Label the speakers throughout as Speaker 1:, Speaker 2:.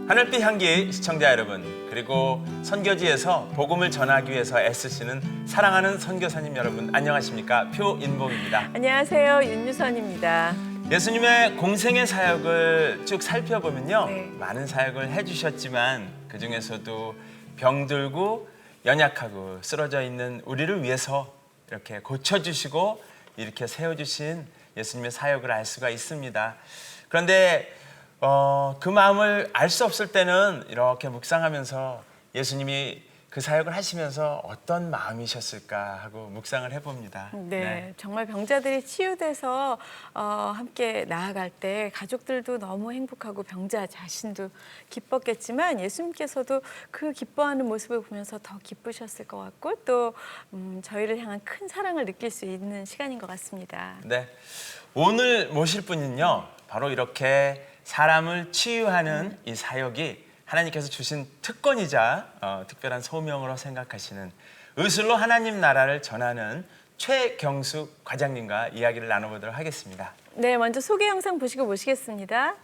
Speaker 1: 하늘빛 향기 시청자 여러분, 그리고 선교지에서 복음을 전하기 위해서 애쓰시는 사랑하는 선교사님 여러분, 안녕하십니까? 표인봉입니다.
Speaker 2: 안녕하세요, 윤유선입니다.
Speaker 1: 예수님의 공생의 사역을 쭉 살펴보면요,
Speaker 2: 네.
Speaker 1: 많은 사역을 해주셨지만 그 중에서도 병들고 연약하고 쓰러져 있는 우리를 위해서 이렇게 고쳐주시고 이렇게 세워주신 예수님의 사역을 알 수가 있습니다. 그런데 그 마음을 알 수 없을 때는 이렇게 묵상하면서 예수님이 그 사역을 하시면서 어떤 마음이셨을까 하고 묵상을 해봅니다.
Speaker 2: 네, 정말 병자들이 치유돼서 함께 나아갈 때 가족들도 너무 행복하고 병자 자신도 기뻤겠지만 예수님께서도 그 기뻐하는 모습을 보면서 더 기쁘셨을 것 같고 또 저희를 향한 큰 사랑을 느낄 수 있는 시간인 것 같습니다.
Speaker 1: 네, 오늘 모실 분은요, 바로 이렇게 사람을 치유하는 이 사역이 하나님께서 주신 특권이자 특별한 소명으로 생각하시는 의술로 하나님 나라를 전하는 최경숙 과장님과 이야기를 나눠보도록 하겠습니다.
Speaker 2: 네, 먼저 소개 영상 보시고 모시겠습니다.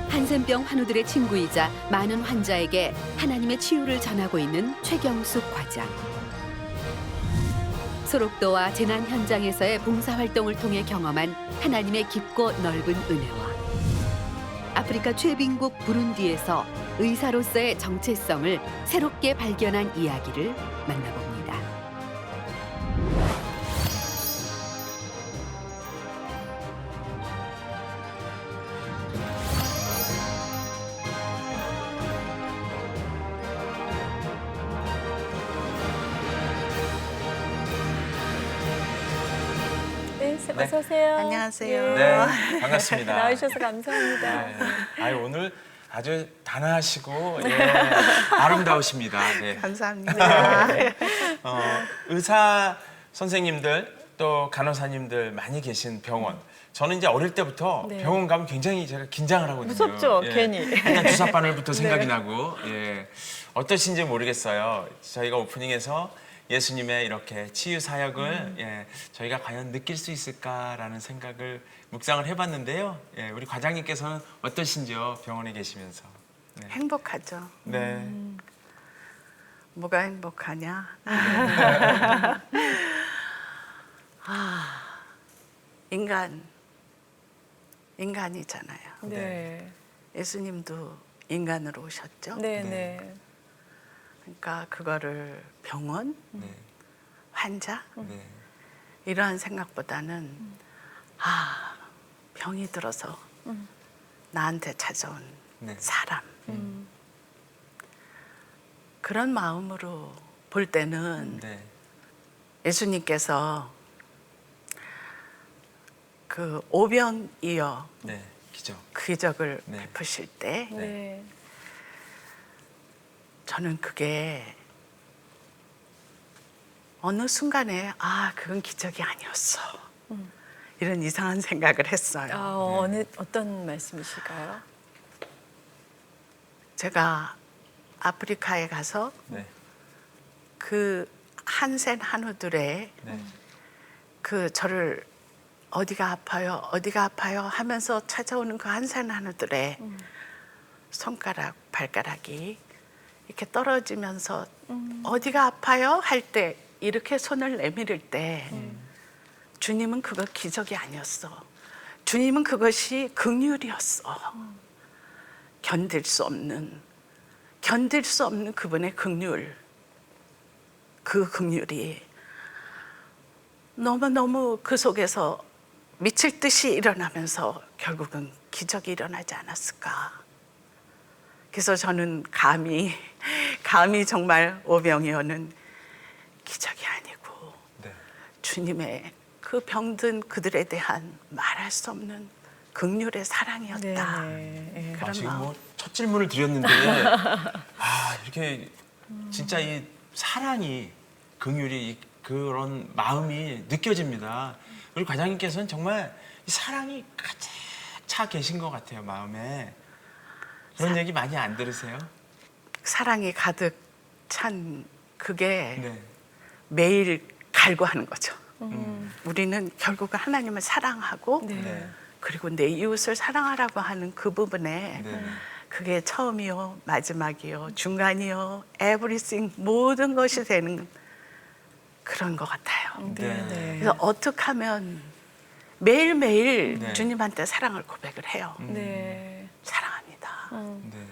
Speaker 3: 한센병 환우들의 친구이자 많은 환자에게 하나님의 치유를 전하고 있는 최경숙 과장. 소록도와 재난 현장에서의 봉사활동을 통해 경험한 하나님의 깊고 넓은 은혜와 아프리카 최빈국 부룬디에서 의사로서의 정체성을 새롭게 발견한 이야기를 만나봅니다.
Speaker 2: 네, 어서 오세요.
Speaker 4: 안녕하세요.
Speaker 1: 네, 반갑습니다.
Speaker 2: 나와주셔서 감사합니다.
Speaker 1: 네. 아유, 오늘 아주 단아하시고 아름다우십니다. 네.
Speaker 4: 감사합니다.
Speaker 1: 의사 선생님들 또 간호사님들 많이 계신 병원. 저는 이제 어릴 때부터
Speaker 2: 네.
Speaker 1: 병원 가면 굉장히 제가 긴장을 하거든요.
Speaker 2: 무섭죠, 괜히.
Speaker 1: 일단 주사 바늘부터 생각이
Speaker 2: 네.
Speaker 1: 나고, 어떠신지 모르겠어요. 저희가 오프닝에서 예수님의 이렇게 치유 사역을 저희가 과연 느낄 수 있을까라는 생각을 묵상을 해봤는데요. 우리 과장님께서는 어떠신지요? 병원에 계시면서. 네.
Speaker 4: 행복하죠.
Speaker 1: 네.
Speaker 4: 뭐가 행복하냐? 인간이잖아요.
Speaker 2: 네,
Speaker 4: 예수님도 인간으로 오셨죠.
Speaker 2: 네,
Speaker 1: 네.
Speaker 2: 네.
Speaker 4: 그러니까 그거를 병원,
Speaker 1: 네.
Speaker 4: 환자
Speaker 1: 네.
Speaker 4: 이러한 생각보다는 병이 들어서 나한테 찾아온
Speaker 1: 네.
Speaker 4: 사람 그런 마음으로 볼 때는
Speaker 1: 네.
Speaker 4: 예수님께서 그 오병이어
Speaker 1: 네. 기적.
Speaker 4: 기적을
Speaker 1: 네.
Speaker 4: 베푸실 때
Speaker 2: 네.
Speaker 4: 저는 그게 어느 순간에 그건 기적이 아니었어 이런 이상한 생각을 했어요.
Speaker 2: 어떤 말씀이실까요?
Speaker 4: 제가 아프리카에 가서
Speaker 1: 네.
Speaker 4: 그 한센 한우들의
Speaker 1: 네.
Speaker 4: 그 저를 어디가 아파요 하면서 찾아오는 그 한센 한우들의 손가락 발가락이 이렇게 떨어지면서 어디가 아파요 할 때 이렇게 손을 내밀을 때 주님은 그거 기적이 아니었어. 주님은 그것이 긍휼이었어. 견딜 수 없는 그분의 긍휼. 그 긍휼이 너무너무 그 속에서 미칠 듯이 일어나면서 결국은 기적이 일어나지 않았을까. 그래서 저는 감히 정말 오병이어는 기적이 아니고
Speaker 1: 네.
Speaker 4: 주님의 그 병든 그들에 대한 말할 수 없는 긍휼의 사랑이었다.
Speaker 2: 네.
Speaker 4: 그런
Speaker 1: 지금
Speaker 4: 마음.
Speaker 1: 뭐 첫 질문을 드렸는데 이렇게 진짜 이 사랑이 긍휼이 그런 마음이 느껴집니다. 우리 과장님께서는 정말 이 사랑이 가득 차 계신 것 같아요, 마음에. 그런 얘기 많이 안 들으세요?
Speaker 4: 사랑이 가득 찬 그게
Speaker 1: 네.
Speaker 4: 매일 갈구하는 거죠. 우리는 결국은 하나님을 사랑하고
Speaker 2: 네.
Speaker 1: 네.
Speaker 4: 그리고 내 이웃을 사랑하라고 하는 그 부분에
Speaker 1: 네.
Speaker 4: 그게 처음이요, 마지막이요, 중간이요, everything 모든 것이 되는 그런 것 같아요.
Speaker 2: 네. 네.
Speaker 4: 그래서 어떻게 하면 매일매일
Speaker 1: 네.
Speaker 4: 주님한테 사랑을 고백을 해요.
Speaker 2: 네.
Speaker 4: 사랑합니다.
Speaker 1: 네.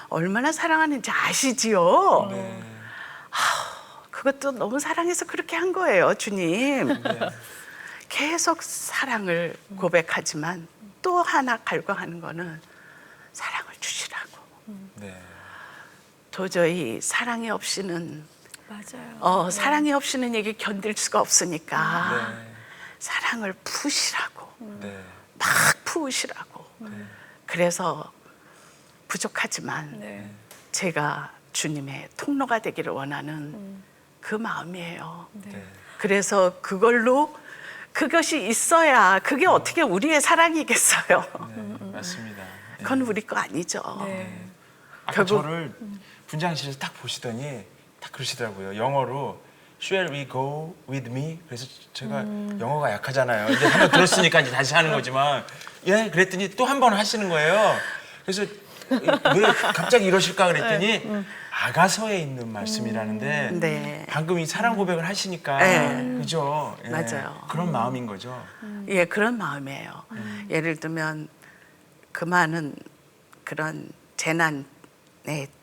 Speaker 4: 얼마나 사랑하는지 아시지요?
Speaker 1: 네.
Speaker 4: 그것도 너무 사랑해서 그렇게 한 거예요, 주님. 계속 사랑을 고백하지만 또 하나 갈구하는 거는 사랑을 주시라고.
Speaker 1: 네.
Speaker 4: 도저히 사랑이 없이는
Speaker 2: 맞아요.
Speaker 4: 사랑이 없이는 이게 견딜 수가 없으니까
Speaker 1: 네.
Speaker 4: 사랑을 푸시라고.
Speaker 1: 네.
Speaker 4: 막 부으시라고. 그래서 부족하지만
Speaker 2: 네.
Speaker 4: 제가 주님의 통로가 되기를 원하는 그 마음이에요.
Speaker 1: 네.
Speaker 4: 그래서 그것이 있어야 그게 어떻게 우리의 사랑이겠어요.
Speaker 1: 네. 맞습니다. 네.
Speaker 4: 그건 우리 거 아니죠.
Speaker 2: 네.
Speaker 1: 아까
Speaker 4: 결국-
Speaker 1: 저를 분장실에서 딱 보시더니 딱 그러시더라고요. 영어로 Shall we go with me? 그래서 제가 영어가 약하잖아요. 이제 한번 들었으니까 이제 다시 하는 거지만 예 그랬더니 또 한 번 하시는 거예요. 그래서 왜 갑자기 이러실까 그랬더니 아가서에 있는 말씀이라는데
Speaker 4: 네.
Speaker 1: 방금 이 사랑 고백을 하시니까
Speaker 4: 네.
Speaker 1: 그죠? 예,
Speaker 4: 맞아요.
Speaker 1: 그런 마음인 거죠.
Speaker 4: 예, 그런 마음이에요. 예를 들면 그 많은 그런 재난의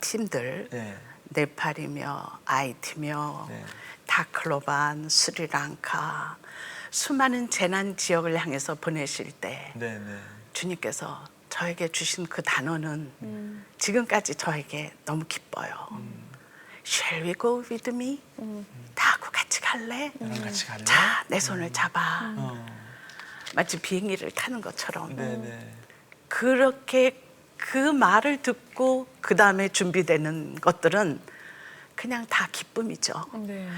Speaker 4: 팀들,
Speaker 1: 네.
Speaker 4: 네팔이며 아이티며
Speaker 1: 네.
Speaker 4: 다클로반, 스리랑카 수많은 재난 지역을 향해서 보내실 때
Speaker 1: 네, 네.
Speaker 4: 주님께서 저에게 주신 그 단어는 지금까지 저에게 너무 기뻐요. Shall we go with me? 나하고 같이 갈래?
Speaker 1: 나랑 같이 갈래?
Speaker 4: 자, 내 손을 잡아.
Speaker 1: 어.
Speaker 4: 마치 비행기를 타는 것처럼
Speaker 1: 네, 네.
Speaker 4: 그렇게 그 말을 듣고 그 다음에 준비되는 것들은 그냥 다 기쁨이죠.
Speaker 2: 네.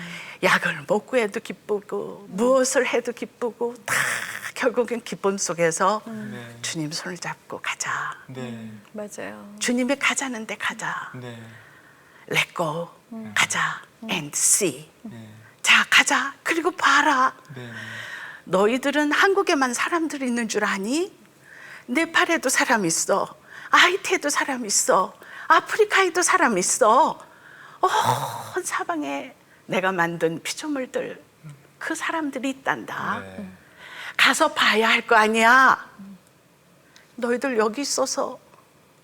Speaker 4: 약을 먹고 해도 기쁘고 무엇을 해도 기쁘고 다 결국엔 기쁨 속에서
Speaker 1: 네.
Speaker 4: 주님 손을 잡고 가자.
Speaker 1: 네.
Speaker 2: 맞아요.
Speaker 4: 주님이 가자는데 가자.
Speaker 1: 네.
Speaker 4: Let go. 가자. And see.
Speaker 1: 네.
Speaker 4: 자, 가자. 그리고 봐라.
Speaker 1: 네.
Speaker 4: 너희들은 한국에만 사람들이 있는 줄 아니? 네팔에도 사람 있어. 하이티에도 사람 있어. 아프리카에도 사람 있어. 온 사방에 내가 만든 피조물들 그 사람들이 있단다.
Speaker 1: 네.
Speaker 4: 가서 봐야 할 거 아니야. 너희들 여기 있어서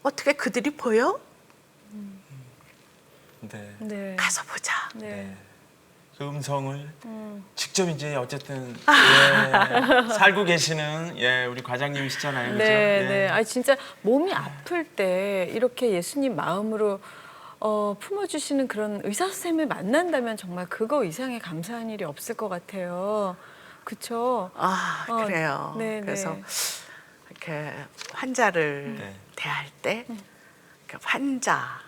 Speaker 4: 어떻게 그들이 보여?
Speaker 1: 네.
Speaker 2: 네.
Speaker 4: 가서 보자.
Speaker 2: 네.
Speaker 1: 그 음성을 직접 이제 어쨌든 예, 살고 계시는 예, 우리 과장님이시잖아요. 그죠?
Speaker 2: 네,
Speaker 1: 예.
Speaker 2: 네. 아 진짜 몸이 아플 때 이렇게 예수님 마음으로 품어주시는 그런 의사 선생님을 만난다면 정말 그거 이상의 감사한 일이 없을 것 같아요. 그렇죠?
Speaker 4: 그래요.
Speaker 2: 네,
Speaker 4: 그래서
Speaker 2: 네.
Speaker 4: 이렇게 환자를
Speaker 1: 네.
Speaker 4: 대할 때 환자,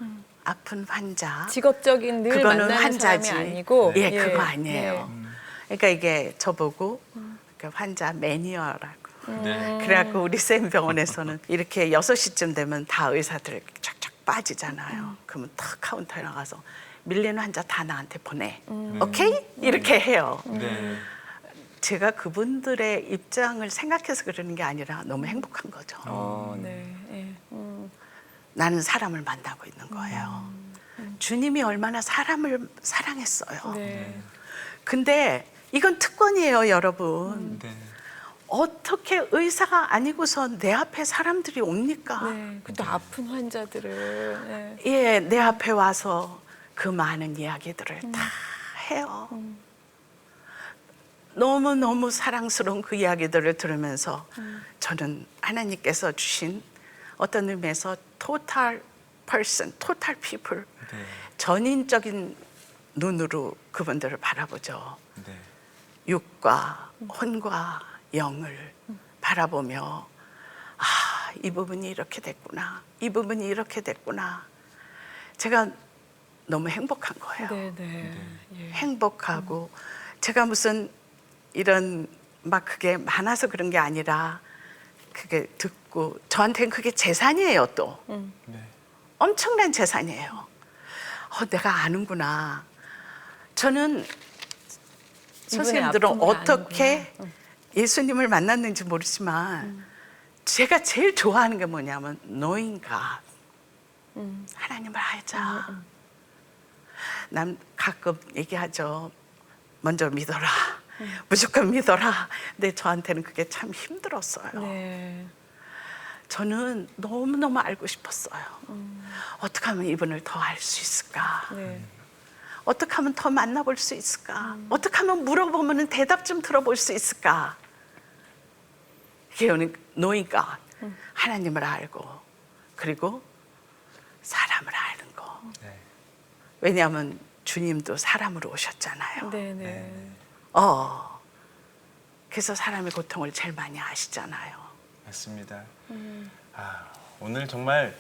Speaker 4: 아픈 환자
Speaker 2: 직업적인 늘
Speaker 4: 그거는
Speaker 2: 만나는
Speaker 4: 환자지.
Speaker 2: 사람이 아니고
Speaker 4: 예, 그거 아니에요.
Speaker 2: 네.
Speaker 4: 그러니까 이게 저보고 그 환자 매니어라고.
Speaker 1: 네.
Speaker 4: 그래갖고 우리 쌤 병원에서는 이렇게 6시쯤 되면 다 의사들 쫙쫙 빠지잖아요. 그러면 탁 카운터에 나가서 밀리는 환자 다 나한테 보내. 오케이? 이렇게 해요.
Speaker 1: 네.
Speaker 4: 제가 그분들의 입장을 생각해서 그러는 게 아니라 너무 행복한 거죠.
Speaker 2: 네. 예.
Speaker 4: 나는 사람을 만나고 있는 거예요. 주님이 얼마나 사람을 사랑했어요.
Speaker 2: 네.
Speaker 4: 근데 이건 특권이에요, 여러분.
Speaker 1: 네.
Speaker 4: 어떻게 의사가 아니고서 내 앞에 사람들이 옵니까?
Speaker 2: 네. 또 아픈 환자들을 네.
Speaker 4: 예, 내 앞에 와서 그 많은 이야기들을 다 해요. 너무너무 사랑스러운 그 이야기들을 들으면서 저는 하나님께서 주신 어떤 의미에서 total person, total people,
Speaker 1: 네.
Speaker 4: 전인적인 눈으로 그분들을 바라보죠.
Speaker 1: 네.
Speaker 4: 육과 혼과 영을 바라보며 이 부분이 이렇게 됐구나. 이 부분이 이렇게 됐구나. 제가 너무 행복한 거예요.
Speaker 2: 네, 네. 예.
Speaker 4: 행복하고 제가 무슨 이런 막 그게 많아서 그런 게 아니라 그게 듣고 저한테는 그게 재산이에요. 또
Speaker 1: 네.
Speaker 4: 엄청난 재산이에요. 내가 아는구나. 저는 선생님들은
Speaker 2: 아픔을
Speaker 4: 어떻게 예수님을 만났는지 모르지만 제가 제일 좋아하는 게 뭐냐면 knowing God. 하나님을 알자. 난 가끔 얘기하죠. 먼저 믿어라. 무조건 믿어라. 근데 저한테는 그게 참 힘들었어요.
Speaker 2: 네.
Speaker 4: 저는 너무너무 알고 싶었어요. 어떻게 하면 이분을 더 알 수 있을까?
Speaker 2: 네.
Speaker 4: 어떻게 하면 더 만나볼 수 있을까? 어떻게 하면 물어보면 대답 좀 들어볼 수 있을까? 이게 노니까 하나님을 알고 그리고 사람을 아는 거.
Speaker 1: 네.
Speaker 4: 왜냐하면 주님도 사람으로 오셨잖아요.
Speaker 2: 네. 네.
Speaker 4: 그래서 사람의 고통을 제일 많이 아시잖아요.
Speaker 1: 맞습니다. 오늘 정말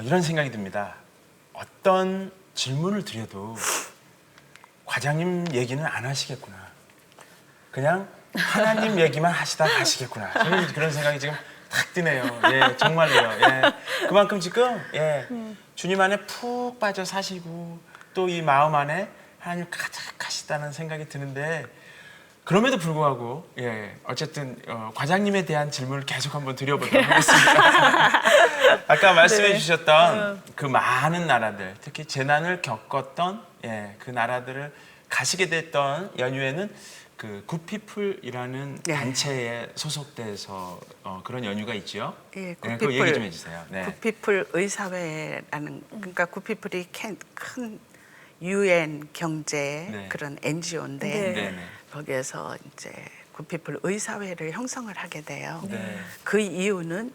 Speaker 1: 이런 생각이 듭니다. 어떤 질문을 드려도 과장님 얘기는 안 하시겠구나. 그냥 하나님 얘기만 하시다 가시겠구나. 저는 그런 생각이 지금 탁 드네요. 예, 정말로요. 예, 그만큼 지금 주님 안에 푹 빠져 사시고 또 이 마음 안에 하나님 가득하시다는 생각이 드는데 그럼에도 불구하고 어쨌든 과장님에 대한 질문을 계속 한번 드려보도록 하겠습니다. 아까 말씀해 주셨던 그 많은 나라들, 특히 재난을 겪었던 그 나라들을 가시게 됐던 연휴에는 그 굿피플이라는 단체에 소속돼서 그런 연휴가 있죠.
Speaker 4: 예,
Speaker 1: 그 얘기 좀 해주세요. 네.
Speaker 4: 굿피플 의사회라는 그러니까 굿피플이 큰 UN 경제 그런 NGO인데
Speaker 1: 네.
Speaker 4: 거기에서 이제 굿피플 의사회를 형성을 하게 돼요.
Speaker 1: 네.
Speaker 4: 그 이유는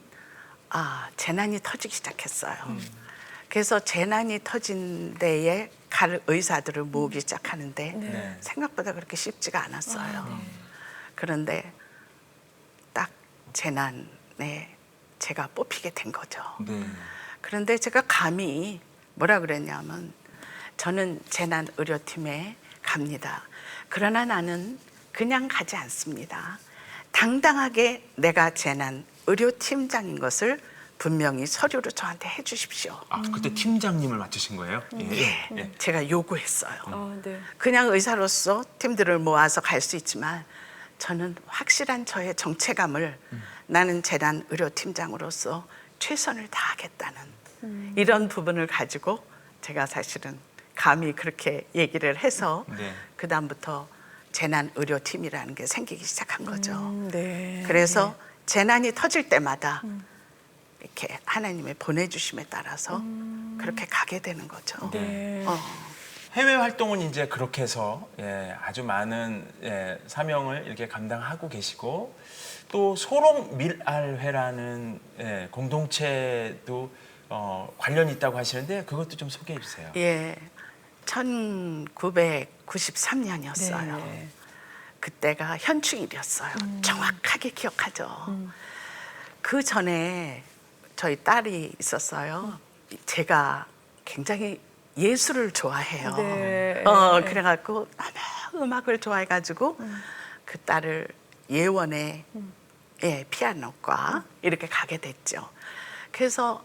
Speaker 4: 재난이 터지기 시작했어요. 그래서 재난이 터진 데에 갈 의사들을 모으기 시작하는데
Speaker 1: 네.
Speaker 4: 생각보다 그렇게 쉽지가 않았어요. 그런데 딱 재난에 제가 뽑히게 된 거죠.
Speaker 1: 네.
Speaker 4: 그런데 제가 감히 뭐라 그랬냐면 저는 재난의료팀에 갑니다. 그러나 나는 그냥 가지 않습니다. 당당하게 내가 재난의료팀장인 것을 분명히 서류로 저한테 해주십시오.
Speaker 1: 그때 팀장님을 맡으신 거예요? 예.
Speaker 4: 제가 요구했어요.
Speaker 2: 네.
Speaker 4: 그냥 의사로서 팀들을 모아서 갈 수 있지만 저는 확실한 저의 정체감을 나는 재난의료팀장으로서 최선을 다하겠다는 이런 부분을 가지고 제가 사실은 감히 그렇게 얘기를 해서 그 다음부터 재난의료팀이라는 게 생기기 시작한 거죠.
Speaker 2: 네.
Speaker 4: 그래서 재난이 터질 때마다 이렇게 하나님의 보내주심에 따라서 그렇게 가게 되는 거죠.
Speaker 2: 네.
Speaker 1: 해외 활동은 이제 그렇게 해서 아주 많은 사명을 이렇게 감당하고 계시고 또 소록 밀알회라는 공동체도 관련이 있다고 하시는데 그것도 좀 소개해 주세요.
Speaker 4: 예, 1993년이었어요.
Speaker 2: 네.
Speaker 4: 그때가 현충일이었어요. 정확하게 기억하죠. 그 전에 저희 딸이 있었어요. 제가 굉장히 예술을 좋아해요.
Speaker 2: 네.
Speaker 4: 그래갖고 너무 음악을 좋아해가지고 그 딸을 예원의 피아노과 이렇게 가게 됐죠. 그래서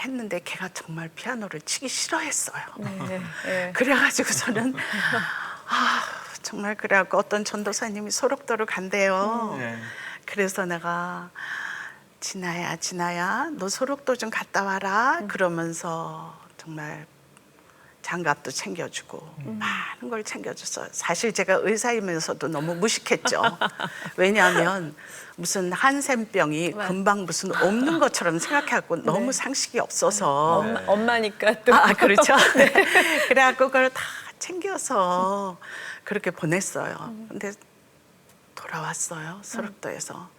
Speaker 4: 했는데 걔가 정말 피아노를 치기 싫어했어요.
Speaker 2: 네.
Speaker 4: 그래가지고 저는 정말 그래갖고 어떤 전도사님이 소록도를 간대요. 그래서 내가 진아야 너 소록도 좀 갔다 와라 그러면서 정말 장갑도 챙겨주고 많은 걸 챙겨줬어요. 사실 제가 의사이면서도 너무 무식했죠. 왜냐하면 무슨 한센병이 금방 무슨 없는 것처럼 생각해갖고 너무 상식이 없어서
Speaker 2: 엄마니까 또.
Speaker 4: 그렇죠. 그래갖고 그걸 다 챙겨서 그렇게 보냈어요. 근데 돌아왔어요. 소록도에서.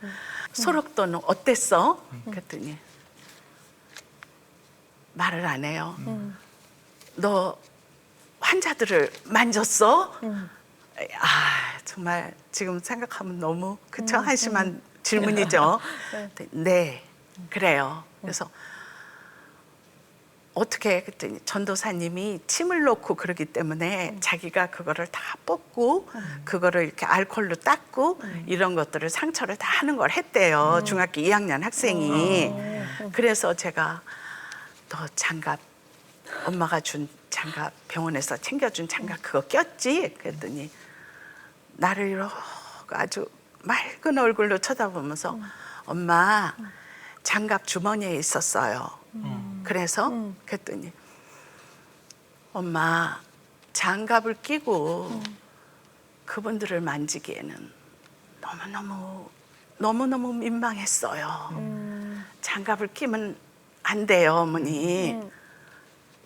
Speaker 4: 소록도는 어땠어? 그랬더니 말을 안 해요. 너 환자들을 만졌어? 정말 지금 생각하면 너무 그쵸? 한심한 질문이죠. 네, 그래요. 그래서 어떻게 그랬더니 전도사님이 침을 놓고 그러기 때문에 자기가 그거를 다 뽑고 그거를 이렇게 알코올로 닦고 이런 것들을 상처를 다 하는 걸 했대요. 중학교 2학년 학생이. 그래서 제가 너 장갑 엄마가 준 장갑 병원에서 챙겨준 장갑 그거 꼈지? 그랬더니 나를 이렇게 아주 맑은 얼굴로 쳐다보면서 엄마 장갑 주머니에 있었어요. 그래서 그랬더니 엄마 장갑을 끼고 그분들을 만지기에는 너무너무 민망했어요. 장갑을 끼면 안 돼요, 어머니.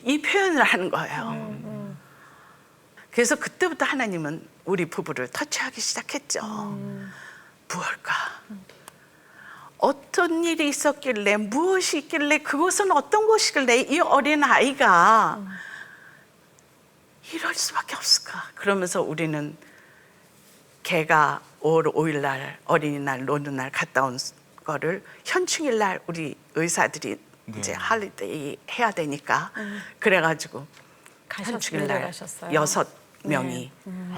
Speaker 4: 이 표현을 하는 거예요. 그래서 그때부터 하나님은 우리 부부를 터치하기 시작했죠. 무엇일까? 어떤 일이 있었길래, 무엇이 있길래, 그것은 어떤 것이길래 이 어린 아이가 이럴 수밖에 없을까? 그러면서 우리는 걔가 5월 5일 날 어린이날 노는 날 갔다 온 거를 현충일 날 우리 의사들이 이제 할리데이 해야 되니까 그래가지고 현충일 날
Speaker 2: 가셨어요.
Speaker 4: 6명이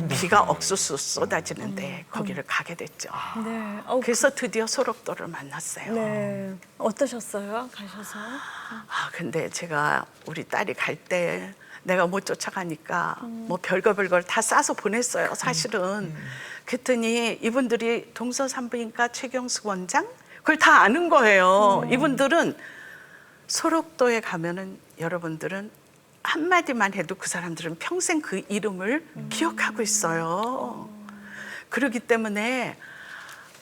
Speaker 4: 비가 억수수 쏟아지는데 거기를 가게 됐죠.
Speaker 2: 네.
Speaker 4: 그래서 드디어 소록도를 만났어요.
Speaker 2: 네. 어떠셨어요? 가셔서?
Speaker 4: 아, 근데 제가 우리 딸이 갈 때 내가 못 쫓아가니까 뭐 별걸 다 싸서 보냈어요, 사실은. 그랬더니 이분들이 동서산부인과 최경숙 원장? 그걸 다 아는 거예요. 이분들은 소록도에 가면은 여러분들은 한마디만 해도 그 사람들은 평생 그 이름을 기억하고 있어요. 그렇기 때문에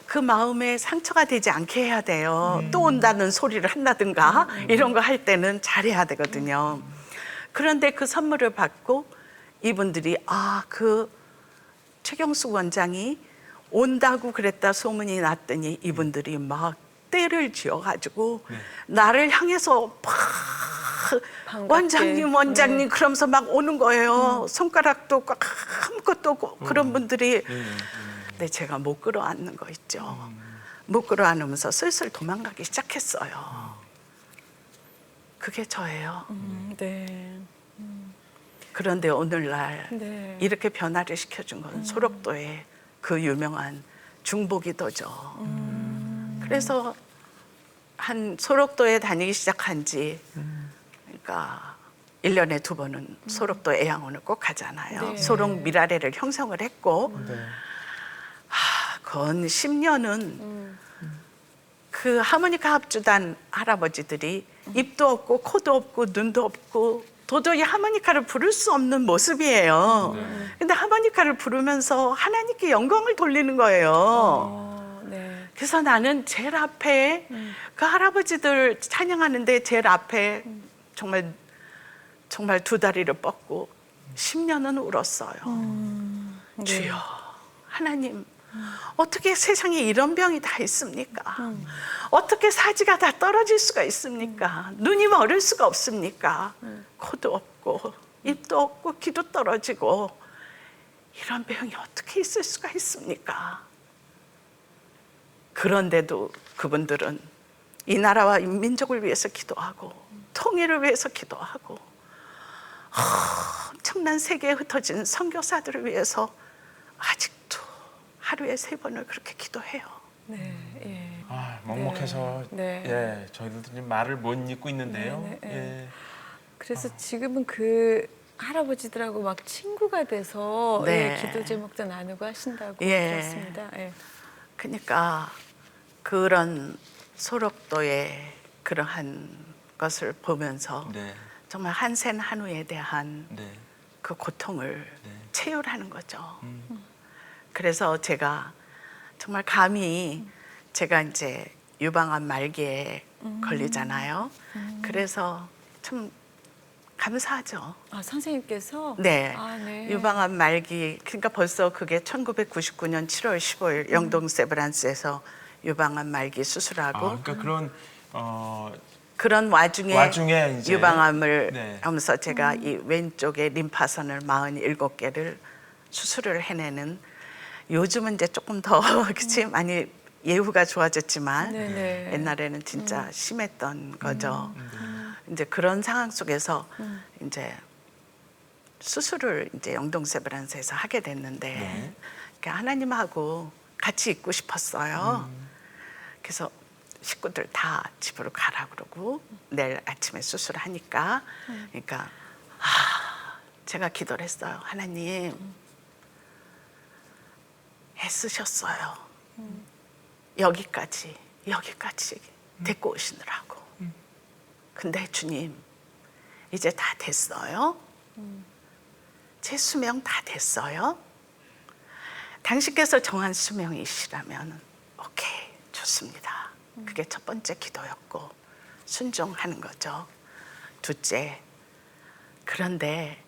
Speaker 4: 그 마음에 상처가 되지 않게 해야 돼요. 또 온다는 소리를 한다든가 이런 거 할 때는 잘해야 되거든요. 그런데 그 선물을 받고 이분들이 그 최경숙 원장이 온다고 그랬다 소문이 났더니 이분들이 막 떼를 지어가지고 나를 향해서 막
Speaker 2: 반갑게.
Speaker 4: 원장님 그러면서 막 오는 거예요. 손가락도 없고 아무것도 없고 그런 분들이. 근데 제가 못 끌어안는 거 있죠. 못 끌어안으면서 슬슬 도망가기 시작했어요. 그게 저예요.
Speaker 2: 네.
Speaker 4: 그런데 오늘날
Speaker 2: 네.
Speaker 4: 이렇게 변화를 시켜준 건 소록도의 그 유명한 중보기도죠. 그래서 한 소록도에 다니기 시작한 지 그러니까 1년에 2번은 소록도 애양원을 꼭 가잖아요.
Speaker 2: 네.
Speaker 4: 소록 미라레를 형성을 했고 건 10년은 그 하모니카 합주단 할아버지들이 입도 없고 코도 없고 눈도 없고 도저히 하모니카를 부를 수 없는 모습이에요. 근데 하모니카를 부르면서 하나님께 영광을 돌리는 거예요.
Speaker 2: 네.
Speaker 4: 그래서 나는 제일 앞에 그 할아버지들 찬양하는데 제일 앞에 정말 2다리를 뻗고 10년은 울었어요.
Speaker 2: 네.
Speaker 4: 주여 하나님 어떻게 세상에 이런 병이 다 있습니까? 어떻게 사지가 다 떨어질 수가 있습니까? 눈이 멀을 수가 없습니까? 코도 없고 입도 없고 귀도 떨어지고 이런 병이 어떻게 있을 수가 있습니까? 그런데도 그분들은 이 나라와 이 민족을 위해서 기도하고 통일을 위해서 기도하고 엄청난 세계에 흩어진 선교사들을 위해서 아직도 하루에 3번을 그렇게 기도해요.
Speaker 2: 네. 예.
Speaker 1: 먹먹해서
Speaker 2: 네.
Speaker 1: 예, 저희들도 지금 말을 못 잇고 있는데요.
Speaker 2: 네, 네, 네.
Speaker 1: 예.
Speaker 2: 그래서 지금은 그 할아버지들하고 막 친구가 돼서
Speaker 4: 네.
Speaker 2: 예, 기도 제목도 나누고 하신다고
Speaker 4: 예.
Speaker 2: 들었습니다. 예.
Speaker 4: 그러니까 그런 소록도의 그러한 것을 보면서
Speaker 1: 네.
Speaker 4: 정말 한센 한우에 대한
Speaker 1: 네.
Speaker 4: 그 고통을
Speaker 1: 네.
Speaker 4: 체휼하는 거죠. 그래서 제가 정말 감히 제가 이제 유방암 말기에 걸리잖아요. 그래서 참 감사하죠.
Speaker 2: 아, 선생님께서
Speaker 4: 네.
Speaker 2: 네.
Speaker 4: 유방암 말기 그러니까 벌써 그게 1999년 7월 15일 영동 세브란스에서 유방암 말기 수술하고
Speaker 1: 그러니까 그런
Speaker 4: 그런 와중에
Speaker 1: 이제
Speaker 4: 유방암을
Speaker 1: 네.
Speaker 4: 하면서 제가 이 왼쪽에 림파선을 47개를 수술을 해내는 요즘은 이제 조금 더 그치 많이 예후가 좋아졌지만
Speaker 2: 네네.
Speaker 4: 옛날에는 진짜 심했던 거죠. 이제 그런 상황 속에서 이제 수술을 이제 영동 세브란스에서 하게 됐는데
Speaker 1: 네.
Speaker 4: 그러니까 하나님하고 같이 있고 싶었어요. 그래서 식구들 다 집으로 가라 그러고 내일 아침에 수술하니까 그러니까 제가 기도를 했어요. 하나님 애쓰셨어요. 여기까지 데리고 오시느라고. 근데 주님, 이제 다 됐어요. 제 수명 다 됐어요. 당신께서 정한 수명이시라면 오케이, 좋습니다. 그게 첫 번째 기도였고 순종하는 거죠. 둘째, 그런데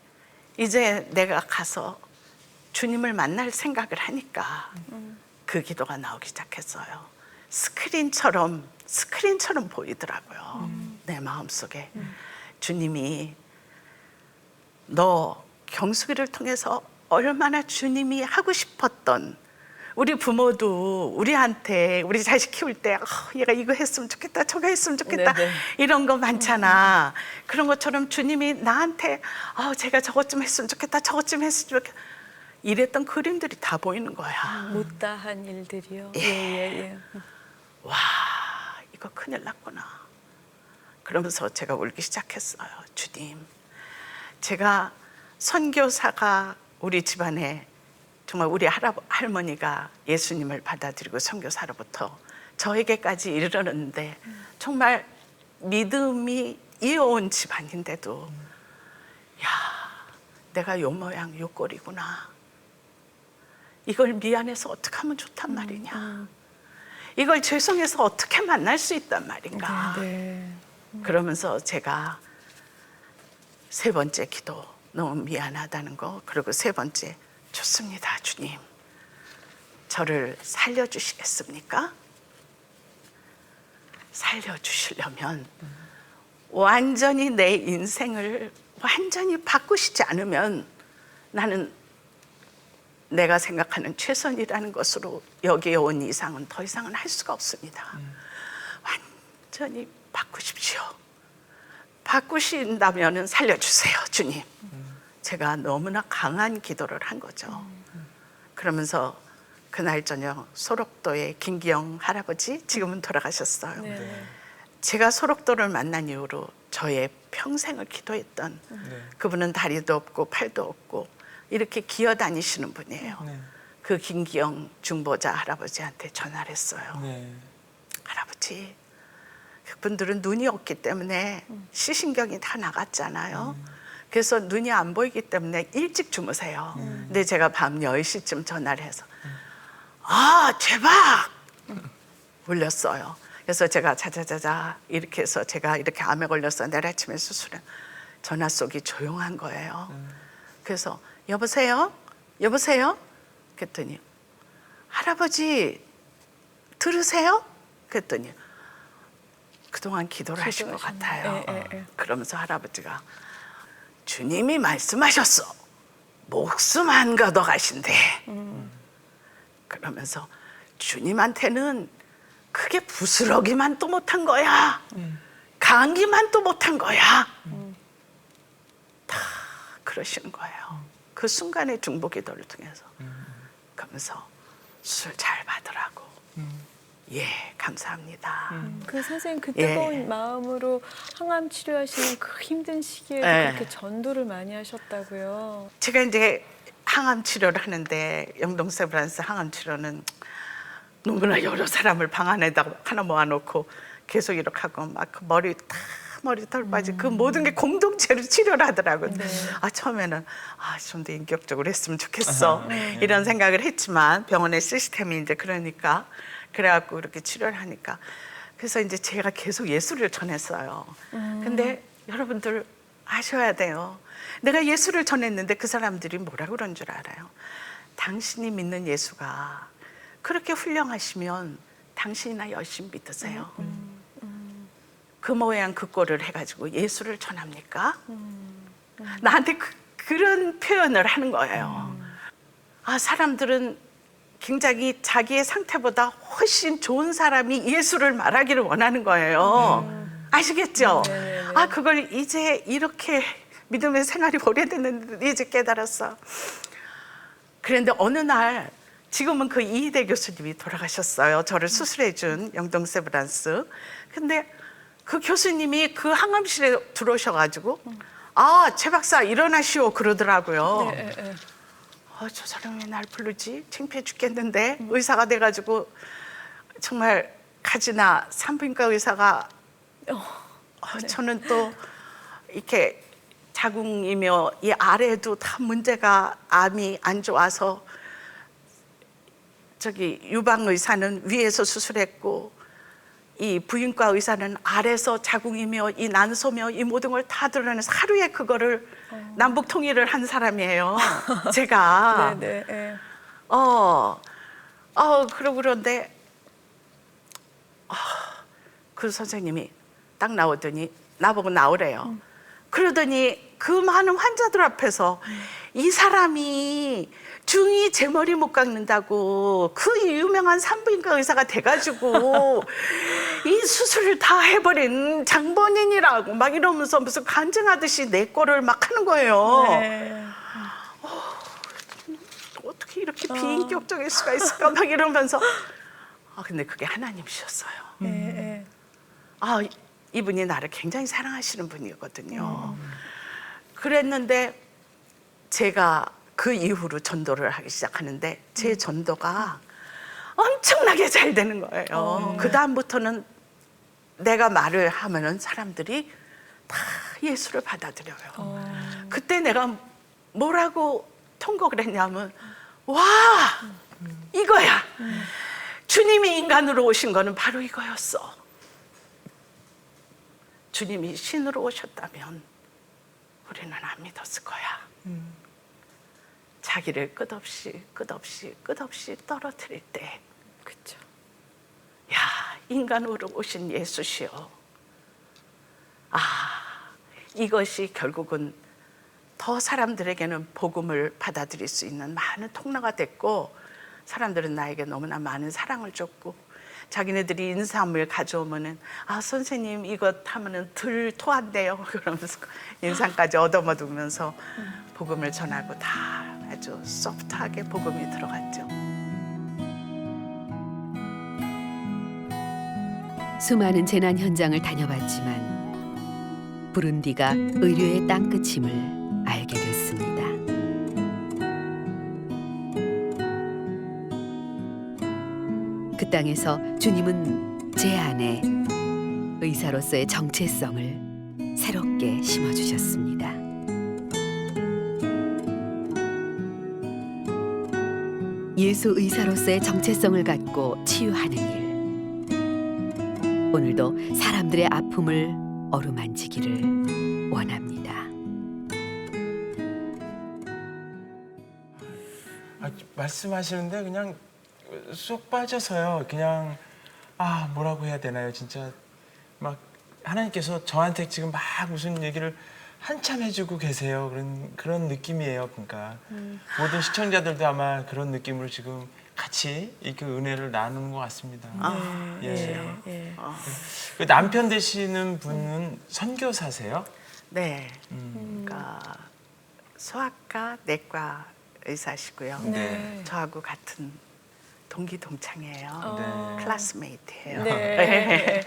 Speaker 4: 이제 내가 가서 주님을 만날 생각을 하니까 그 기도가 나오기 시작했어요. 스크린처럼 보이더라고요. 내 마음속에. 주님이 너 경숙이를 통해서 얼마나 주님이 하고 싶었던, 우리 부모도 우리한테 우리 자식 키울 때 얘가 이거 했으면 좋겠다 저거 했으면 좋겠다
Speaker 2: 네네.
Speaker 4: 이런 거 많잖아. 그런 것처럼 주님이 나한테 제가 저것 좀 했으면 좋겠다 저것 좀 했으면 좋겠다 이랬던 그림들이 다 보이는 거야.
Speaker 2: 못다한 일들이요.
Speaker 4: 예.
Speaker 2: 예.
Speaker 4: 와, 이거 큰일 났구나. 그러면서 제가 울기 시작했어요. 주님, 제가 선교사가 우리 집안에 정말 우리 할머니가 예수님을 받아들이고 선교사로부터 저에게까지 이르렀는데 정말 믿음이 이어온 집안인데도 야, 내가 요 모양 요 꼴이구나. 이걸 미안해서 어떻게 하면 좋단 말이냐. 이걸 죄송해서 어떻게 만날 수 있단 말인가.
Speaker 2: 네.
Speaker 4: 그러면서 제가 세 번째 기도, 너무 미안하다는 거. 그리고 세 번째, 좋습니다, 주님. 저를 살려주시겠습니까? 살려주시려면 완전히 내 인생을 완전히 바꾸시지 않으면 나는 내가 생각하는 최선이라는 것으로 여기에 온 이상은 더 이상은 할 수가 없습니다. 완전히 바꾸십시오. 바꾸신다면 살려주세요, 주님. 제가 너무나 강한 기도를 한 거죠. 그러면서 그날 저녁 소록도의 김기영 할아버지, 지금은 돌아가셨어요.
Speaker 2: 네.
Speaker 4: 제가 소록도를 만난 이후로 저의 평생을 기도했던 그분은 다리도 없고 팔도 없고 이렇게 기어 다니시는 분이에요.
Speaker 1: 네.
Speaker 4: 그 김기영 중보자 할아버지한테 전화를 했어요.
Speaker 1: 네.
Speaker 4: 할아버지, 그분들은 눈이 없기 때문에 시신경이 다 나갔잖아요. 그래서 눈이 안 보이기 때문에 일찍 주무세요. 근데 제가 밤 10시쯤 전화를 해서 제발! 울렸어요. 그래서 제가 자자자자 이렇게 해서 제가 이렇게 암에 걸려서 내일 아침에 수술해. 전화 속이 조용한 거예요. 그래서 여보세요? 여보세요? 그랬더니 할아버지 들으세요? 그랬더니 그동안 기도를 하신 것 같아요.
Speaker 2: 예.
Speaker 4: 그러면서 할아버지가 주님이 말씀하셨어. 목숨 안 걷어가신대. 그러면서 주님한테는 그게 부스러기만 또 못한 거야. 감기만 또 못한 거야. 다 그러시는 거예요. 그 순간의 중보 기도를 통해서. 그러면서 수술 잘 받으라고. 예, 감사합니다.
Speaker 2: 그 선생님 그 뜨거운
Speaker 4: 예.
Speaker 2: 마음으로 항암 치료하시는 그 힘든 시기에
Speaker 4: 예.
Speaker 2: 그렇게 전도를 많이 하셨다고요.
Speaker 4: 제가 이제 항암 치료를 하는데 영동세브란스 항암 치료는 너무나 여러 사람을 방 안에다 하나 모아놓고 계속 이렇게 하고 막 그 머리 털 빠지고 그 모든 게 공동체로 치료를 하더라고요. 처음에는 좀 더 인격적으로 했으면 좋겠어 이런 생각을 했지만 병원의 시스템이 이제 그러니까 그래갖고 이렇게 치료를 하니까 그래서 이제 제가 계속 예수를 전했어요. 근데 여러분들 아셔야 돼요. 내가 예수를 전했는데 그 사람들이 뭐라 그런 줄 알아요? 당신이 믿는 예수가 그렇게 훌륭하시면 당신이나 열심히 믿으세요. 그 모양 그 꼴을 해가지고 예수를 전합니까? 나한테 그런 표현을 하는 거예요. 사람들은 굉장히 자기의 상태보다 훨씬 좋은 사람이 예수를 말하기를 원하는 거예요. 아시겠죠? 그걸 이제 이렇게 믿음의 생활이 오래됐는데 이제 깨달았어. 그런데 어느 날 지금은 그 이희대 교수님이 돌아가셨어요. 저를 수술해준 영동세브란스. 근데 그 교수님이 그 항암실에 들어오셔가지고 최 박사 일어나시오 그러더라고요. 저 사람이 날 부르지? 창피해 죽겠는데 의사가 돼가지고 정말 가지나 산부인과 의사가 저는 또 이렇게 자궁이며 이 아래에도 다 문제가 암이 안 좋아서 저기 유방 의사는 위에서 수술했고 이 부인과 의사는 아래서 자궁이며 이 난소며 이 모든 걸 다 드러내서 하루에 그거를 남북 통일을 한 사람이에요. 제가.
Speaker 2: 네, 네.
Speaker 4: 그러고 그런데 그 선생님이 딱 나오더니 나보고 나오래요. 그러더니 그 많은 환자들 앞에서 이 사람이 중이 제 머리 못 깎는다고 그 유명한 산부인과 의사가 돼가지고 이 수술을 다 해버린 장본인이라고 막 이러면서 무슨 간증하듯이 내 거를 막 하는 거예요.
Speaker 2: 네.
Speaker 4: 어떻게 이렇게 비인격적일 수가 있을까 막 이러면서 근데 그게 하나님이셨어요.
Speaker 2: 네.
Speaker 4: 이분이 나를 굉장히 사랑하시는 분이거든요. 그랬는데 제가 그 이후로 전도를 하기 시작하는데 제 전도가 엄청나게 잘 되는 거예요. 그 다음부터는 내가 말을 하면은 사람들이 다 예수를 받아들여요. 그때 내가 뭐라고 통곡을 했냐면 와 이거야. 주님이 인간으로 오신 거는 바로 이거였어. 주님이 신으로 오셨다면 우리는 안 믿었을 거야. 자기를 끝없이 떨어뜨릴 때,
Speaker 2: 그렇죠.
Speaker 4: 야 인간으로 오신 예수시여. 이것이 결국은 더 사람들에게는 복음을 받아들일 수 있는 많은 통로가 됐고, 사람들은 나에게 너무나 많은 사랑을 줬고, 자기네들이 인삼을 가져오면은 선생님 이것 하면은 덜 토한대요 그러면서 인삼까지 얻어먹으면서 복음을 전하고 다 아주 소프트하게 복음이 들어갔죠.
Speaker 3: 수많은 재난 현장을 다녀봤지만 부룬디가 의료의 땅끝임을 알게 됐습니다. 그 땅에서 주님은 제 안에 의사로서의 정체성을 새롭게 심어주셨습니다. 예수 의사로서의 정체성을 갖고 치유하는 일. 오늘도 사람들의 아픔을 어루만지기를 원합니다.
Speaker 1: 말씀하시는데 그냥 쏙 빠져서요. 그냥 뭐라고 해야 되나요? 진짜 막 하나님께서 저한테 지금 막 무슨 얘기를 한참 해주고 계세요. 그런 느낌이에요. 그러니까 모든 시청자들도 아마 그런 느낌으로 지금 같이 그 은혜를 나누는 것 같습니다. 예. 그 남편 되시는 분은 선교사세요?
Speaker 4: 네. 그러니까 소아과, 내과 의사시고요.
Speaker 1: 네.
Speaker 4: 저하고 같은 동기 동창이에요.
Speaker 1: 네.
Speaker 4: 클래스메이트예요.
Speaker 2: 네.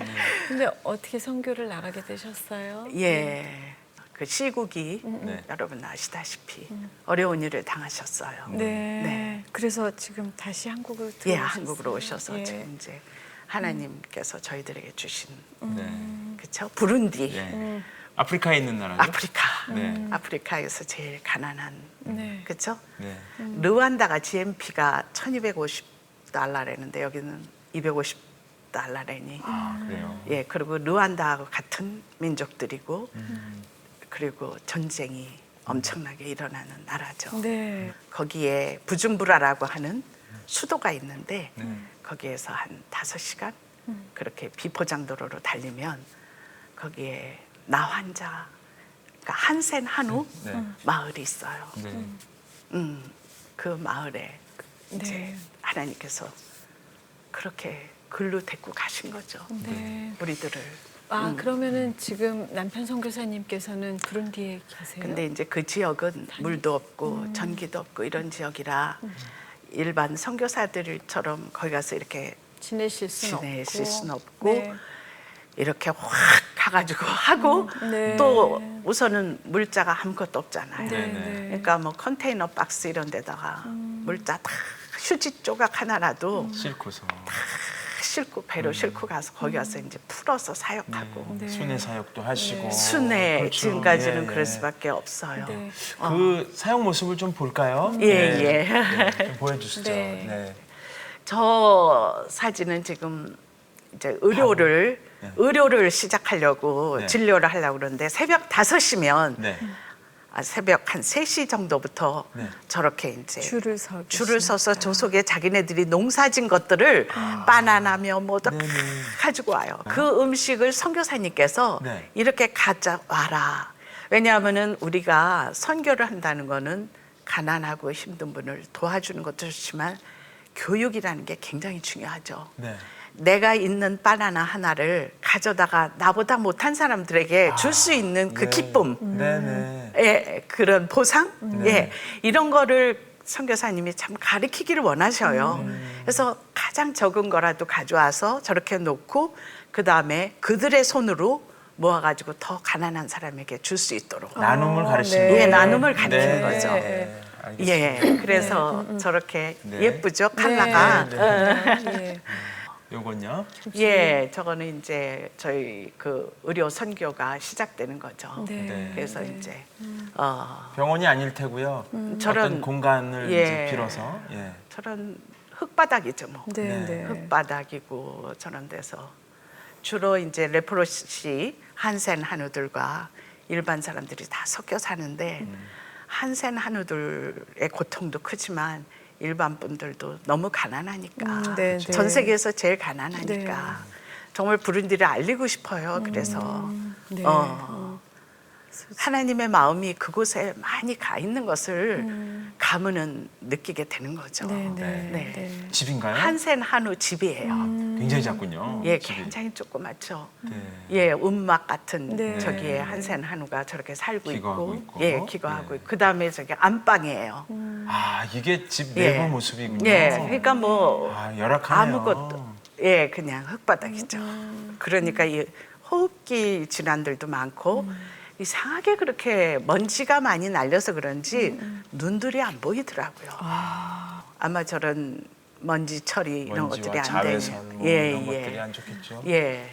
Speaker 2: 근데 어떻게 선교를 나가게 되셨어요?
Speaker 4: 예. 그 시국이
Speaker 1: 네.
Speaker 4: 여러분 아시다시피 어려운 일을 당하셨어요.
Speaker 2: 네.
Speaker 4: 네.
Speaker 2: 그래서 지금 다시 한국으로 들어오셨어요.
Speaker 4: 예, 한국으로 오셔서
Speaker 2: 예.
Speaker 4: 지금 이제 하나님께서 저희들에게 주신
Speaker 1: 네.
Speaker 4: 그렇죠? 부룬디,
Speaker 1: 예. 아프리카에 있는 나라죠?
Speaker 4: 아프리카,
Speaker 1: 네.
Speaker 4: 아프리카에서 제일 가난한
Speaker 2: 네.
Speaker 4: 그렇죠?
Speaker 1: 네.
Speaker 4: 르완다가 GMP가 1,250달러라는데 여기는 250달러라니.
Speaker 1: 그래요.
Speaker 4: 예, 그리고 르완다하고 같은 민족들이고 그리고 전쟁이 엄청나게 일어나는 나라죠.
Speaker 2: 네.
Speaker 4: 거기에 부줌부라라고 하는 수도가 있는데
Speaker 1: 네.
Speaker 4: 거기에서 한 5시간 그렇게 비포장도로로 달리면 거기에 나환자, 그러니까 한센 한우
Speaker 1: 네.
Speaker 4: 마을이 있어요.
Speaker 1: 네.
Speaker 4: 그 마을에 이제
Speaker 2: 네.
Speaker 4: 하나님께서 그렇게 글로 데리고 가신 거죠.
Speaker 2: 네.
Speaker 4: 우리들을.
Speaker 2: 그러면은 지금 남편 선교사님께서는 부룬디에 계세요?
Speaker 4: 근데 이제 그 지역은 물도 없고 전기도 없고 이런 지역이라 일반 선교사들처럼 거기 가서 이렇게
Speaker 2: 지내실 수는
Speaker 4: 지내실
Speaker 2: 없고.
Speaker 4: 수는 없고
Speaker 2: 네.
Speaker 4: 이렇게 확 가가지고 하고
Speaker 2: 네.
Speaker 4: 또 우선은 물자가 아무것도 없잖아요.
Speaker 2: 네,
Speaker 1: 네.
Speaker 2: 네.
Speaker 4: 그러니까 뭐 컨테이너 박스 이런 데다가 물자 다 휴지 조각 하나라도
Speaker 1: 싣고서
Speaker 4: 싣고 배로 싣고 가서 거기 가서 이제 풀어서 사역하고
Speaker 2: 네.
Speaker 1: 순회 사역도 하시고
Speaker 4: 순회
Speaker 1: 그렇죠.
Speaker 4: 지금까지는
Speaker 1: 예,
Speaker 4: 그럴
Speaker 1: 예.
Speaker 4: 수밖에 없어요.
Speaker 2: 네.
Speaker 1: 그 사역 모습을 좀 볼까요?
Speaker 4: 예,
Speaker 1: 네.
Speaker 4: 예.
Speaker 1: 네, 좀 보여주시죠.
Speaker 2: 네.
Speaker 1: 네.
Speaker 4: 저 사진은 지금 이제 의료를 시작하려고
Speaker 1: 네.
Speaker 4: 진료를 하려고 그러는데 새벽 5시면
Speaker 1: 네.
Speaker 4: 새벽 한 3시 정도부터
Speaker 1: 네.
Speaker 4: 저렇게 이제
Speaker 2: 줄을
Speaker 4: 서서 조속에 자기네들이 농사진 것들을 바나나며 뭐도
Speaker 1: 네네.
Speaker 4: 가지고 와요. 그 음식을 선교사님께서
Speaker 1: 네.
Speaker 4: 이렇게 가져와라. 왜냐하면은 우리가 선교를 한다는 거는 가난하고 힘든 분을 도와주는 것도 좋지만 교육이라는 게 굉장히 중요하죠.
Speaker 1: 네.
Speaker 4: 내가 있는 바나나 하나를 가져다가 나보다 못한 사람들에게 줄 수 있는 그
Speaker 1: 네.
Speaker 4: 기쁨,
Speaker 1: 네네.
Speaker 4: 예, 그런 보상,
Speaker 1: 네.
Speaker 4: 예, 이런 거를 선교사님이 참 가르치기를 원하셔요. 그래서 가장 적은 거라도 가져와서 저렇게 놓고 그 다음에 그들의 손으로 모아가지고 더 가난한 사람에게 줄 수 있도록.
Speaker 1: 나눔을 가르치는
Speaker 2: 네.
Speaker 1: 거예요.
Speaker 4: 예, 나눔을 가르치는
Speaker 1: 네.
Speaker 4: 거죠.
Speaker 1: 네. 알겠습니다.
Speaker 4: 예, 그래서 저렇게
Speaker 1: 네.
Speaker 4: 예쁘죠, 컬러가.
Speaker 2: 네.
Speaker 1: 요건요?
Speaker 4: 예, 저거는 이제 저희 그 의료 선교가 시작되는 거죠.
Speaker 2: 네.
Speaker 1: 네.
Speaker 4: 그래서 이제
Speaker 1: 병원이 아닐 테고요.
Speaker 4: 저런-
Speaker 1: 어떤 공간을
Speaker 4: 예.
Speaker 1: 이제 빌어서 예.
Speaker 4: 저런 흙바닥이죠, 뭐.
Speaker 2: 네,
Speaker 1: 네.
Speaker 2: 네.
Speaker 4: 흙바닥이고 저런 데서 주로 이제 레프로시 한센 한우들과 일반 사람들이 다 섞여 사는데 한센 한우들의 고통도 크지만 일반 분들도 너무 가난하니까
Speaker 2: 네, 네.
Speaker 4: 전 세계에서 제일 가난하니까 정말 부른디를 알리고 싶어요. 그래서
Speaker 2: 네.
Speaker 4: 하나님의 마음이 그곳에 많이 가 있는 것을 가문은 느끼게 되는 거죠.
Speaker 2: 네, 네.
Speaker 4: 네.
Speaker 2: 네.
Speaker 1: 집인가요?
Speaker 4: 한센 한우 집이에요.
Speaker 1: 굉장히 작군요.
Speaker 4: 예,
Speaker 1: 집이.
Speaker 4: 굉장히 조그맣죠.
Speaker 1: 네.
Speaker 4: 예, 운막 같은
Speaker 2: 네.
Speaker 4: 저기에 한센 한우가 저렇게 살고
Speaker 1: 기거하고
Speaker 4: 있고,
Speaker 1: 있고.
Speaker 4: 예, 기거하고
Speaker 1: 예.
Speaker 4: 있고, 그 다음에 저기 안방이에요.
Speaker 1: 아 이게 집
Speaker 4: 예.
Speaker 1: 내부 모습이군요.
Speaker 4: 예, 그러니까 뭐
Speaker 1: 아 열악하네요.
Speaker 4: 아무것도, 예, 그냥 흙바닥이죠. 그러니까 이 호흡기 질환들도 많고 이상하게 그렇게 먼지가 많이 날려서 그런지 눈들이 안 보이더라고요. 아마 저런 먼지 처리 이런
Speaker 1: 먼지와
Speaker 4: 것들이 안 돼.
Speaker 1: 자외선 뭐
Speaker 4: 예,
Speaker 1: 이런
Speaker 4: 예.
Speaker 1: 것들이 안 좋겠죠.
Speaker 4: 예,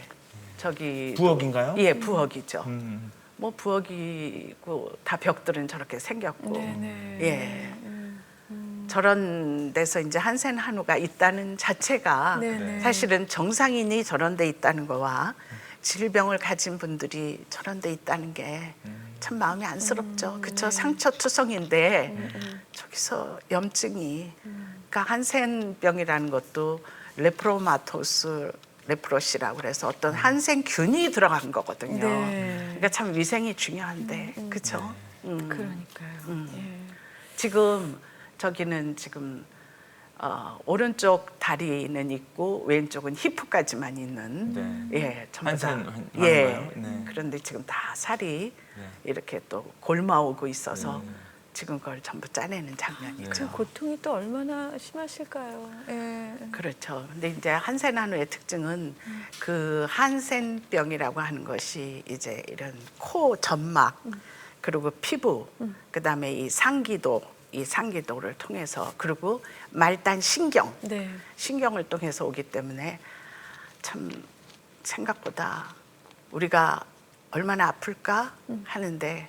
Speaker 4: 저기
Speaker 1: 부엌인가요?
Speaker 4: 예, 부엌이죠.
Speaker 1: 음.
Speaker 4: 뭐 부엌이고 다 벽들은 저렇게 생겼고,
Speaker 2: 네, 네.
Speaker 4: 예, 저런 데서 이제 한센 한우가 있다는 자체가
Speaker 2: 네, 네.
Speaker 4: 사실은 정상인이 저런 데 있다는 거와 질병을 가진 분들이 저런 데 있다는 게 참 마음이 안쓰럽죠. 그쵸? 상처투성인데 저기서 염증이 그러니까 한센병이라는 것도 레프로마토스 레프로시라고 그래서 어떤 한센균이 들어간 거거든요.
Speaker 2: 네.
Speaker 4: 그러니까 참 위생이 중요한데 그쵸?
Speaker 2: 그러니까요. 예.
Speaker 4: 지금 저기는 지금 오른쪽 다리는 있고 왼쪽은 히프까지만 있는 예, 전부 다
Speaker 1: 한센
Speaker 4: 예.
Speaker 1: 한우가요? 네.
Speaker 4: 그런데 지금 다 살이
Speaker 1: 네.
Speaker 4: 이렇게 또 골마오고 있어서 지금 그걸 전부 짜내는
Speaker 1: 네.
Speaker 4: 장면이죠.
Speaker 2: 고통이 또 얼마나 심하실까요? 예.
Speaker 4: 그렇죠. 근데 이제 한센 한우의 특징은 그 한센병이라고 하는 것이 이제 이런 코 점막 그리고 피부 그다음에 이 상기도를 통해서 그리고 말단 신경
Speaker 2: 네.
Speaker 4: 신경을 통해서 오기 때문에 참 생각보다 우리가 얼마나 아플까 하는데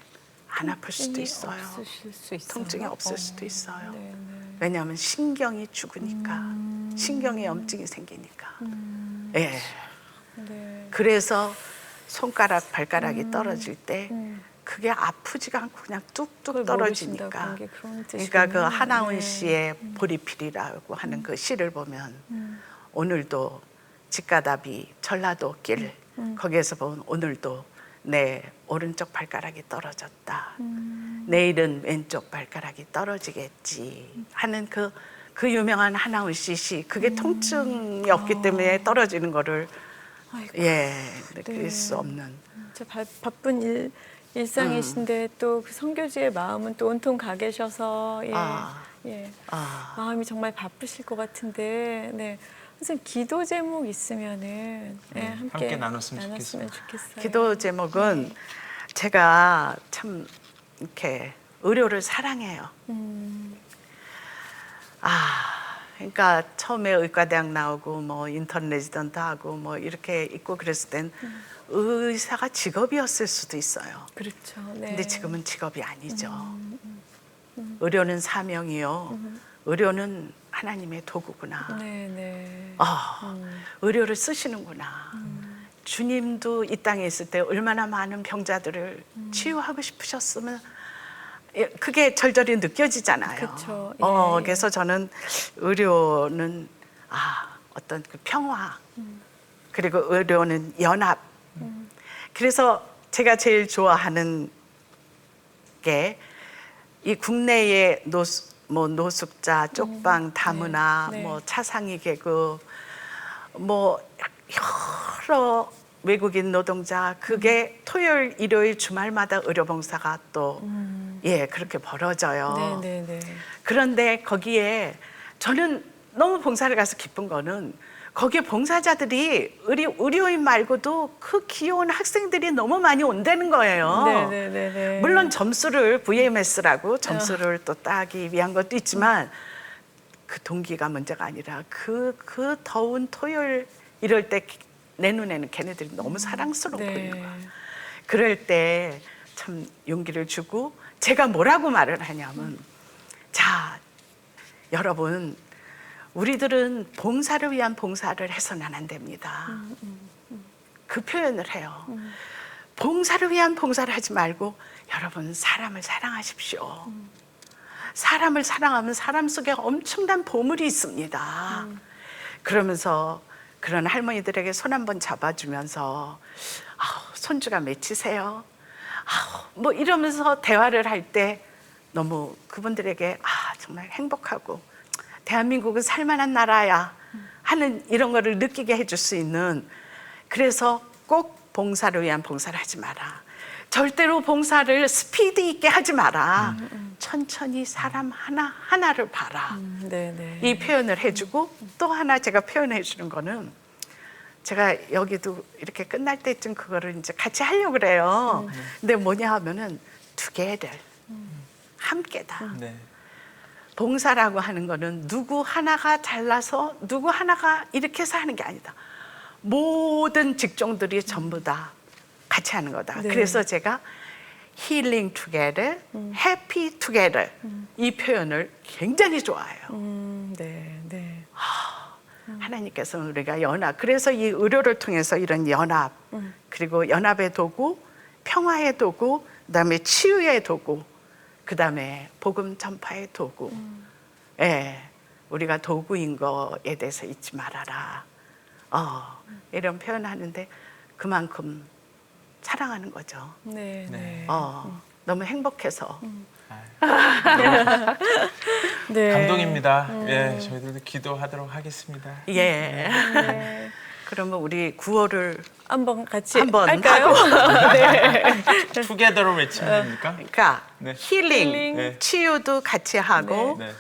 Speaker 4: 안 아플 수도 있어요.
Speaker 2: 없으실 수 있어요.
Speaker 4: 통증이 없을 수도 있어요.
Speaker 2: 네, 네.
Speaker 4: 왜냐하면 신경이 죽으니까 신경에 염증이 생기니까. 예.
Speaker 2: 네.
Speaker 4: 그래서 손가락 발가락이 떨어질 때 그게 아프지가 않고 그냥 뚝뚝
Speaker 2: 그걸
Speaker 4: 떨어지니까.
Speaker 2: 모르신다고 게 그런
Speaker 4: 그러니까 그
Speaker 2: 뜻이군요.
Speaker 4: 하나훈
Speaker 2: 네.
Speaker 4: 씨의 보리필이라고 하는 그 시를 보면 오늘도 직가답이 전라도 길 거기에서 보면 오늘도 내 오른쪽 발가락이 떨어졌다. 내일은 왼쪽 발가락이 떨어지겠지 하는 그 유명한 하나훈 씨 시. 그게 통증이 없기 때문에 떨어지는 거를
Speaker 2: 아이고,
Speaker 4: 예 느낄
Speaker 2: 네.
Speaker 4: 수 없는.
Speaker 2: 진짜 바쁜 일상이신데 또 그 선교지의 마음은 또 온통 가 계셔서 예.
Speaker 4: 아.
Speaker 2: 예.
Speaker 4: 아.
Speaker 2: 마음이 정말 바쁘실 것 같은데 네. 선생님 기도 제목 있으면은 네,
Speaker 1: 함께 나눴으면
Speaker 2: 좋겠어요.
Speaker 4: 기도 제목은 제가 참 이렇게 의료를 사랑해요. 그러니까 처음에 의과대학 나오고 뭐 인턴 레지던트 하고 뭐 이렇게 있고 그랬을 땐 의사가 직업이었을 수도 있어요.
Speaker 2: 그렇죠. 네.
Speaker 4: 근데 지금은 직업이 아니죠. 의료는 사명이요. 의료는 하나님의 도구구나.
Speaker 2: 네, 네.
Speaker 4: 의료를 쓰시는구나. 주님도 이 땅에 있을 때 얼마나 많은 병자들을 치유하고 싶으셨으면 그게 절절히 느껴지잖아요.
Speaker 2: 그쵸. 예.
Speaker 4: 그래서 저는 의료는 어떤 그 평화 그리고 의료는 연합. 그래서 제가 제일 좋아하는 게 이 국내의 노숙자, 쪽방, 다문화,
Speaker 2: 네.
Speaker 4: 뭐 차상위 계급, 뭐 여러 외국인 노동자 그게 토요일, 일요일, 주말마다 의료봉사가 또 그렇게 벌어져요.
Speaker 2: 네, 네, 네.
Speaker 4: 그런데 거기에 저는 너무 봉사를 가서 기쁜 거는 거기에 봉사자들이 의료인 말고도 그 귀여운 학생들이 너무 많이 온다는 거예요.
Speaker 2: 네, 네, 네, 네.
Speaker 4: 물론 점수를 VMS라고 점수를 또 따기 위한 것도 있지만 그 동기가 문제가 아니라 그 더운 토요일 이럴 때 내 눈에는 걔네들이 너무 사랑스러워
Speaker 2: 네.
Speaker 4: 보이는 거야. 그럴 때 참 용기를 주고 제가 뭐라고 말을 하냐면 자 여러분 우리들은 봉사를 위한 봉사를 해서는 안 됩니다. 그 표현을 해요. 봉사를 위한 봉사를 하지 말고 여러분 사람을 사랑하십시오. 사람을 사랑하면 사람 속에 엄청난 보물이 있습니다. 그러면서 그런 할머니들에게 손 한번 잡아주면서 손주가 맺히세요. 뭐 이러면서 대화를 할 때 너무 그분들에게 정말 행복하고 대한민국은 살만한 나라야 하는 이런 거를 느끼게 해줄 수 있는 그래서 꼭 봉사를 위한 봉사를 하지 마라. 절대로 봉사를 스피드 있게 하지 마라. 천천히 사람 하나를 봐라.
Speaker 2: 네, 네.
Speaker 4: 이 표현을 해주고 또 하나 제가 표현해 주는 거는 제가 여기도 이렇게 끝날 때쯤 그거를 이제 같이 하려고 그래요. 근데 뭐냐 하면은 together 함께다.
Speaker 1: 네.
Speaker 4: 봉사라고 하는 거는 누구 하나가 잘나서 누구 하나가 이렇게 해서 하는 게 아니다. 모든 직종들이 전부 다 같이 하는 거다.
Speaker 2: 네.
Speaker 4: 그래서 제가 healing together, happy together 이 표현을 굉장히 좋아해요.
Speaker 2: 네, 네.
Speaker 4: 하나님께서는 우리가 연합, 그래서 이 의료를 통해서 이런 연합, 그리고 연합의 도구, 평화의 도구, 그다음에 치유의 도구, 그다음에 복음 전파의 도구. 우리가 도구인 거에 대해서 잊지 말아라. 이런 표현하는데 그만큼 사랑하는 거죠.
Speaker 2: 네, 네.
Speaker 4: 너무 행복해서.
Speaker 2: 네.
Speaker 1: 감동입니다. 예, 저희들도 기도하도록 하겠습니다.
Speaker 4: 예.
Speaker 2: 네.
Speaker 4: 그러면 우리 구호를
Speaker 2: 한번 같이
Speaker 4: 한번
Speaker 2: 할까요?
Speaker 1: 투게더로 외치면 됩니까?
Speaker 4: 그러니까
Speaker 1: 네.
Speaker 4: 힐링,
Speaker 1: 네.
Speaker 4: 치유도 같이 하고
Speaker 1: 네. 네.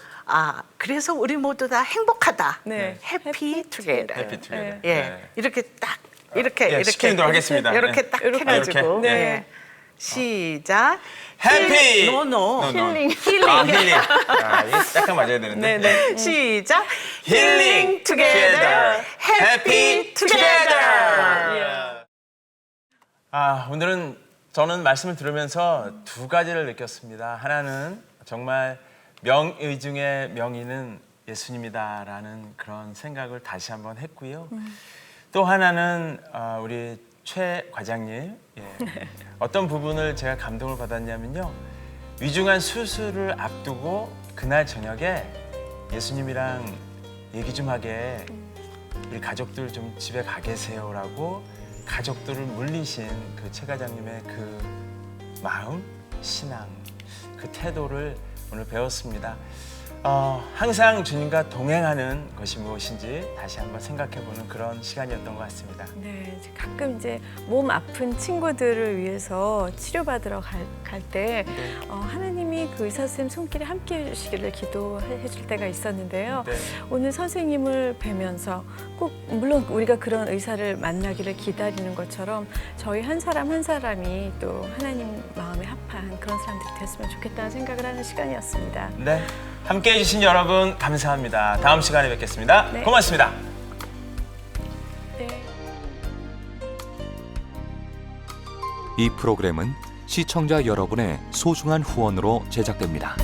Speaker 4: 그래서 우리 모두 다 행복하다.
Speaker 2: 네.
Speaker 4: 해피 투게더.
Speaker 1: 해피 투게더.
Speaker 2: 네.
Speaker 4: 예. 이렇게 딱 이렇게
Speaker 1: 시키는 대로 하겠습니다.
Speaker 4: 이렇게
Speaker 1: 네.
Speaker 4: 딱
Speaker 2: 이렇게.
Speaker 4: 해가지고
Speaker 2: 네.
Speaker 4: 예. 시작.
Speaker 1: 해피!
Speaker 4: 노노.
Speaker 2: 힐링.
Speaker 4: 힐링.
Speaker 1: 힐링. 이게 약간 맞아야 되는데.
Speaker 2: 네, 네.
Speaker 4: 시작.
Speaker 1: 힐링
Speaker 4: 투게더. 해피 투게더.
Speaker 1: 오늘은 저는 말씀을 들으면서 두 가지를 느꼈습니다. 하나는 정말 명의 중에 명의는 예수님이다라는 그런 생각을 다시 한번 했고요. 또 하나는 우리 최 과장님 어떤 부분을 제가 감동을 받았냐면요. 위중한 수술을 앞두고 그날 저녁에 예수님이랑 얘기 좀 하게 우리 가족들 좀 집에 가 계세요라고 가족들을 물리신 그 최 과장님의 그 마음, 신앙, 그 태도를 오늘 배웠습니다. 항상 주님과 동행하는 것이 무엇인지 다시 한번 생각해보는 그런 시간이었던 것 같습니다.
Speaker 2: 네, 이제 가끔 이제 몸 아픈 친구들을 위해서 치료받으러 갈 때 하나님이 그 의사 선생님 손길에 함께 해주시기를 기도해 줄 때가 있었는데요.
Speaker 1: 네.
Speaker 2: 오늘 선생님을 뵈면서 꼭 물론 우리가 그런 의사를 만나기를 기다리는 것처럼 저희 한 사람 한 사람이 또 하나님 마음에 합한 그런 사람들이 됐으면 좋겠다는 생각을 하는 시간이었습니다.
Speaker 1: 네, 함께해 주신 여러분 감사합니다. 다음 시간에 뵙겠습니다.
Speaker 2: 네.
Speaker 1: 고맙습니다.
Speaker 2: 네.
Speaker 5: 이 프로그램은 시청자 여러분의 소중한 후원으로 제작됩니다.